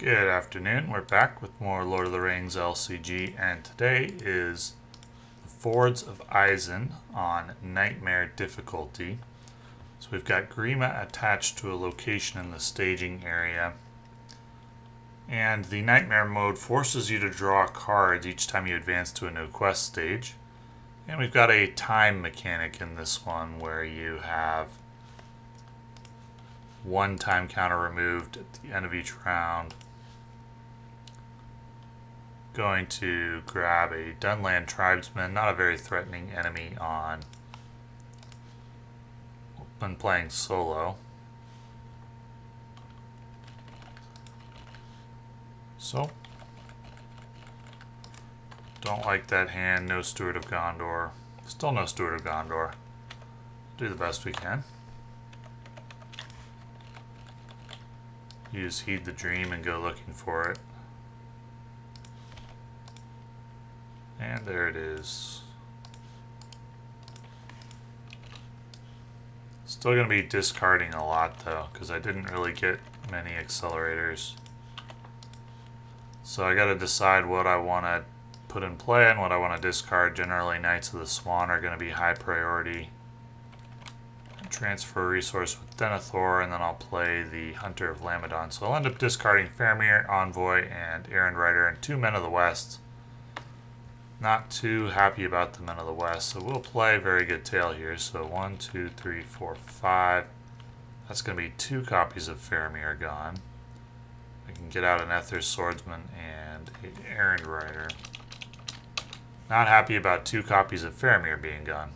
Good afternoon, we're back with more Lord of the Rings LCG, and today is the Fords of Isen on Nightmare difficulty. So we've got Grima attached to a location in the staging area, and the Nightmare mode forces you to draw cards each time you advance to a new quest stage. And we've got a time mechanic in this one where you have one time counter removed at the end of each round. Going to grab a Dunland Tribesman, not a very threatening enemy on when playing solo. So, don't like that hand, no Steward of Gondor. Still no Steward of Gondor. Do the best we can. Use Heed the Dream and go looking for it. And there it is. Still going to be discarding a lot though, because I didn't really get many accelerators. So I got to decide what I want to put in play and what I want to discard. Generally, Knights of the Swan are going to be high priority. Transfer a resource with Denethor, and then I'll play the Hunter of Lamedon. So I'll end up discarding Faramir, Envoy, and Errand-rider, and 2 Men of the West. Not too happy about the Men of the West, so we'll play very good tail here. So 1, 2, 3, 4, 5. That's going to be 2 copies of Faramir gone. I can get out an Ethir Swordsman and an Errand-rider. Not happy about 2 copies of Faramir being gone.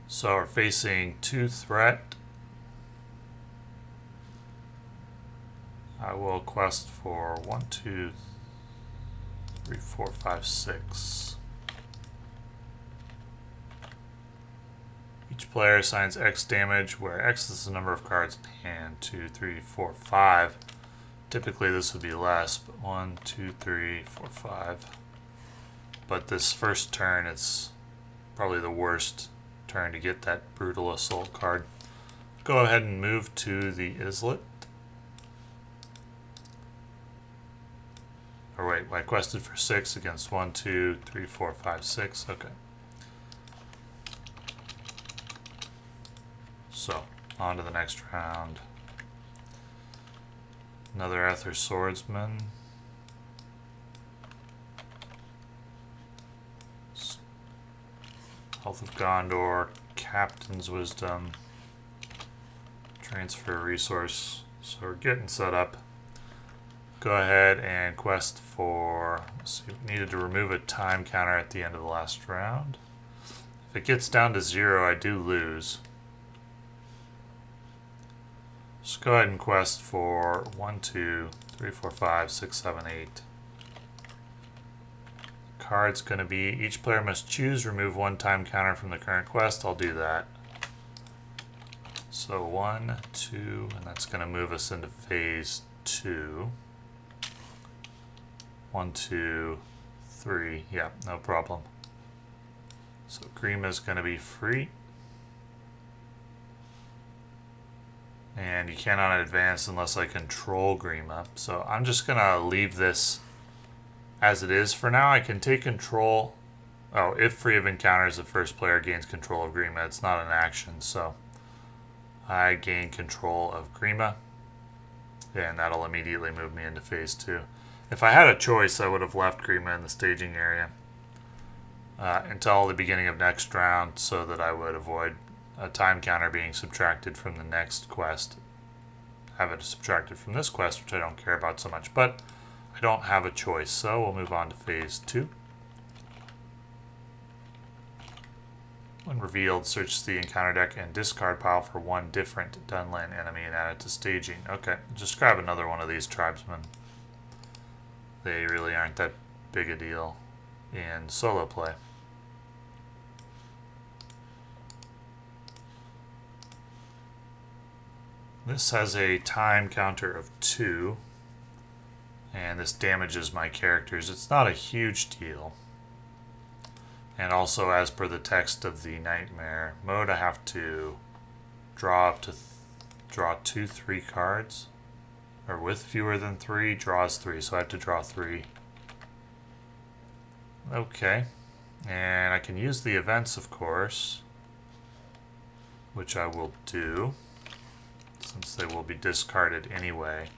So we're facing 2 threat. I will quest for 1, 2, 3, 4, 5, 6. Each player assigns X damage, where X is the number of cards in hand. 2, 3, 4, 5. Typically this would be less, but 1, 2, 3, 4, 5. But this first turn, it's probably the worst turn to get that Brutal Assault card. Go ahead and move to the islet. Or wait, I quested for 6 against 1, 2, 3, 4, 5, 6. Okay. So, on to the next round. Another Ethir Swordsman. Health of Gondor, Captain's Wisdom, transfer resource. So we're getting set up. Go ahead and quest for, let's see, we needed to remove a time counter at the end of the last round. If it gets down to 0, I do lose. Just go ahead and quest for 1, 2, 3, 4, 5, 6, 7, 8. Card's going to be, each player must choose remove 1 time counter from the current quest. I'll do that. So 1, 2, and that's going to move us into phase 2. 1, 2, 3. Yeah, no problem. So Grima's going to be free. And you cannot advance unless I control Grima. So I'm just going to leave this as it is for now. I can take control. Oh, if free of encounters, the first player gains control of Grima. It's not an action, so I gain control of Grima, and that'll immediately move me into phase 2. If I had a choice, I would have left Grima in the staging area until the beginning of next round, so that I would avoid a time counter being subtracted from the next quest. Have it subtracted from this quest, which I don't care about so much, but I don't have a choice, so we'll move on to phase 2. When revealed, search the encounter deck and discard pile for 1 different Dunland enemy and add it to staging. Okay, just grab another one of these tribesmen. They really aren't that big a deal in solo play. This has a time counter of 2. And this damages my characters. It's not a huge deal. And also, as per the text of the Nightmare mode, I have to draw up to draw 2 3 cards. or with fewer than 3, draws 3, so I have to draw 3. Okay, and I can use the events, of course, which I will do, since they will be discarded anyway.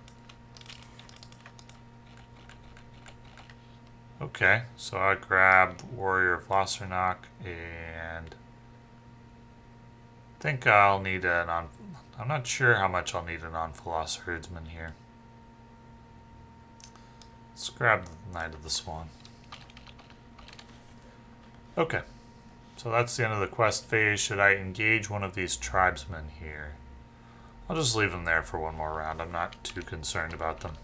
Okay, so I grab Warrior of Lossarnach, and I think I'll need an I'm not sure how much I'll need an Anfalas Herdsman here. Let's grab the Knight of the Swan. Okay, so that's the end of the quest phase. Should I engage one of these tribesmen here? I'll just leave them there for one more round. I'm not too concerned about them.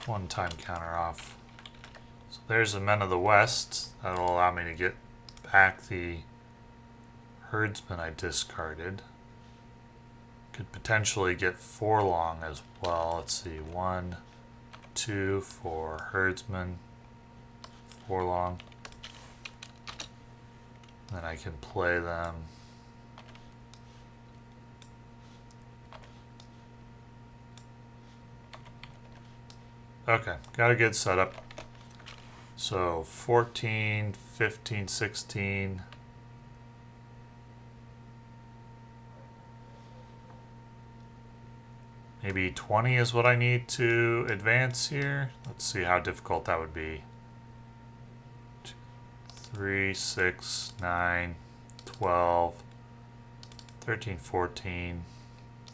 One-time counter off. So there's the Men of the West. That'll allow me to get back the Herdsman I discarded. Could potentially get Forlong as well. Let's see. 1, 2 for Herdsman. Forlong. Then I can play them. Okay, got a good setup. So 14, 15, 16. Maybe 20 is what I need to advance here. Let's see how difficult that would be. 2, 3, 6, 9, 12, 13, 14,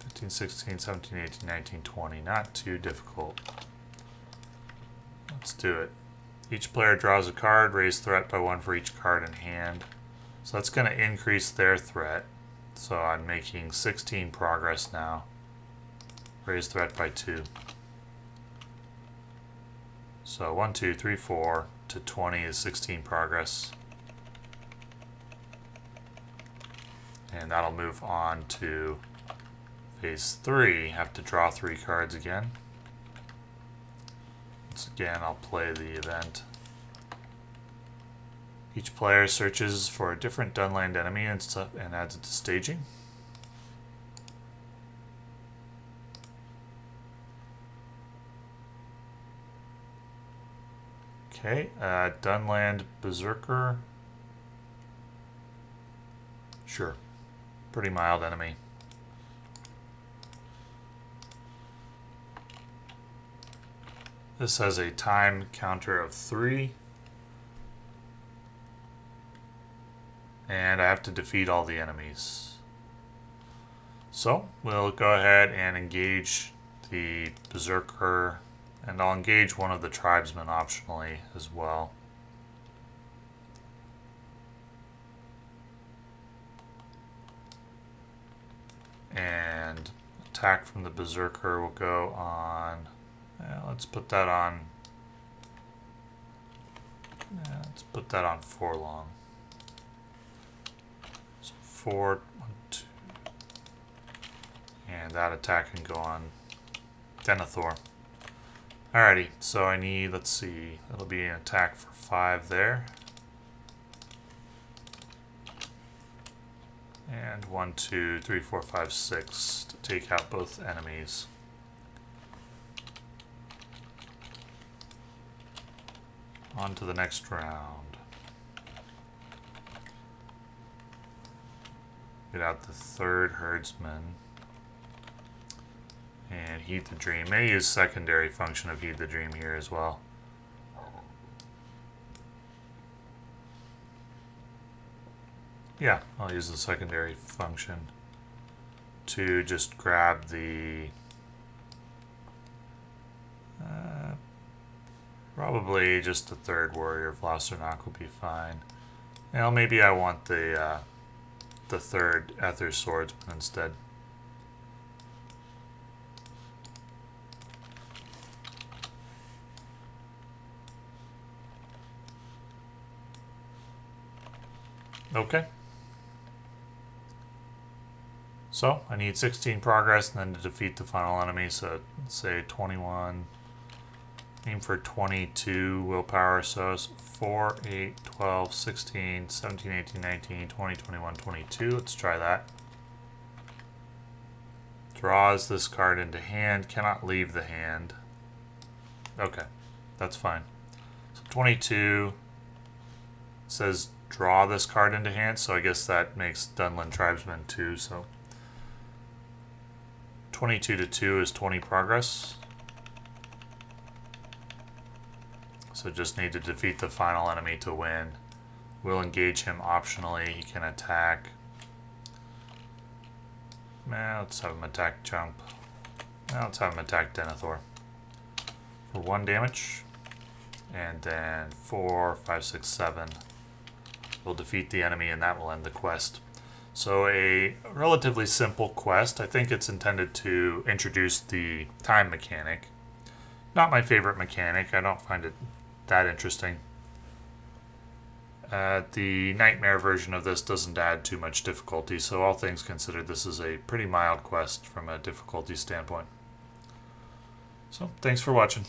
15, 16, 17, 18, 19, 20. Not too difficult. Let's do it. Each player draws a card, raise threat by 1 for each card in hand. So that's going to increase their threat. So I'm making 16 progress now. Raise threat by 2. So 1, 2, 3, 4 to 20 is 16 progress. And that'll move on to phase 3. Have to draw 3 cards again. Once again, I'll play the event. Each player searches for a different Dunland enemy and adds it to staging. Okay, Dunland Berserker. Sure, pretty mild enemy. This has a time counter of 3. And I have to defeat all the enemies. So, we'll go ahead and engage the Berserker. And I'll engage one of the tribesmen optionally as well. And attack from the Berserker will go on... let's put that on... let's put that on Forlong. So 4, 1, 2. And that attack can go on Denethor. Alrighty, so I need, let's see, that'll be an attack for 5 there. And 1, 2, 3, 4, 5, 6 to take out both enemies. On to the next round. Get out the 3rd Herdsman. And Heed the Dream. May use secondary function of Heed the Dream here as well. Yeah, I'll use the secondary function to just grab the... probably just the 3rd Warrior of Lossarnach will be fine. Well, maybe I want the 3rd Ethir Swordsman instead. Okay. So, I need 16 progress and then to defeat the final enemy, so let's say 21. Aim for 22 willpower, so it's 4, 8, 12, 16, 17, 18, 19, 20, 21, 22. Let's try that. Draws this card into hand, cannot leave the hand. Okay, that's fine. So 22 says draw this card into hand, so I guess that makes Dunlin Tribesman 2, so 22 to 2 is 20 progress. So just need to defeat the final enemy to win. We'll engage him optionally. He can attack. Let's have him attack Jump. Let's have him attack Denethor for 1 damage. And then 4, 5, 6, 7. We'll defeat the enemy and that will end the quest. So a relatively simple quest. I think it's intended to introduce the time mechanic. Not my favorite mechanic. I don't find it that interesting. The Nightmare version of this doesn't add too much difficulty, so all things considered, this is a pretty mild quest from a difficulty standpoint. So, thanks for watching.